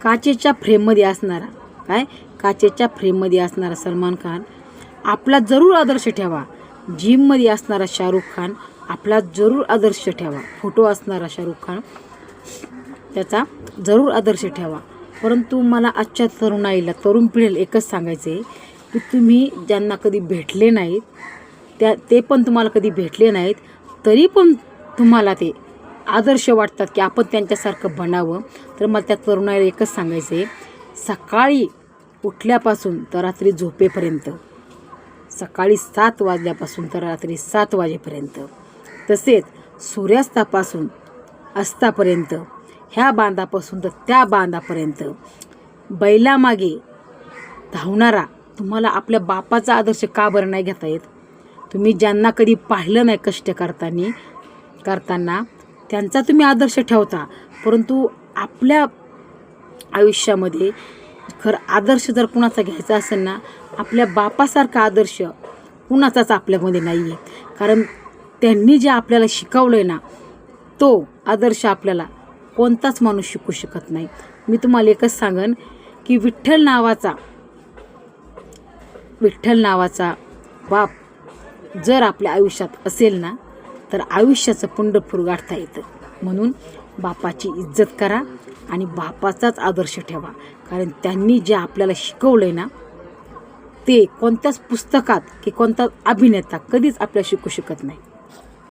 काचेच्या फ्रेममध्ये असणारा काचेच्या फ्रेममध्ये असणारा सलमान खान आपला जरूर आदर्श ठेवा. जिममध्ये असणारा शाहरुख खान आपला जरूर आदर्श ठेवा. फोटो असणारा शाहरुख खान त्याचा जरूर आदर्श ठेवा. परंतु मला आजच्या तरुण पिढीला एकच सांगायचं आहे की तुम्ही ज्यांना कधी भेटले नाहीत ते पण तुम्हाला कधी भेटले नाहीत तरी पण तुम्हाला ते आदर्श वाटतात की आपण त्यांच्यासारखं बनावं. तर मला त्या तरुणाला एकच सांगायचं आहे, सकाळी उठल्यापासून तर रात्री झोपेपर्यंत, सकाळी 7 वाजल्यापासून तर रात्री 7 वाजेपर्यंत, तसेच सूर्यास्तापासून अस्तापर्यंत, ह्या बांधापासून तर त्या बांधापर्यंत बैलामागे धावणारा तुम्हाला आपल्या बापाचा आदर्श का बरं नाही घेता येत? तुम्ही ज्यांना कधी पाहिलं नाही कष्ट करताना त्यांचा तुम्ही आदर्श ठेवता. परंतु आपल्या आयुष्यामध्ये खरं आदर्श जर कुणाचा घ्यायचा असेल ना, आपल्या बापासारखा आदर्श कुणाचाच आपल्यामध्ये नाही आहे. कारण त्यांनी जे आपल्याला शिकवलं आहे ना, तो आदर्श आपल्याला कोणताच माणूस शिकू शकत नाही. मी तुम्हाला एकच सांगन की विठ्ठल नावाचा बाप जर आपल्या आयुष्यात असेल ना, तर आयुष्याचं पंढरपूर गाठता येतं. म्हणून बापाची इज्जत करा आणि बापाचाच आदर्श ठेवा. कारण त्यांनी जे आपल्याला शिकवलं आहे ना, ते कोणत्याच पुस्तकात की कोणताच अभिनेता कधीच आपल्याला शिकू शकत नाही.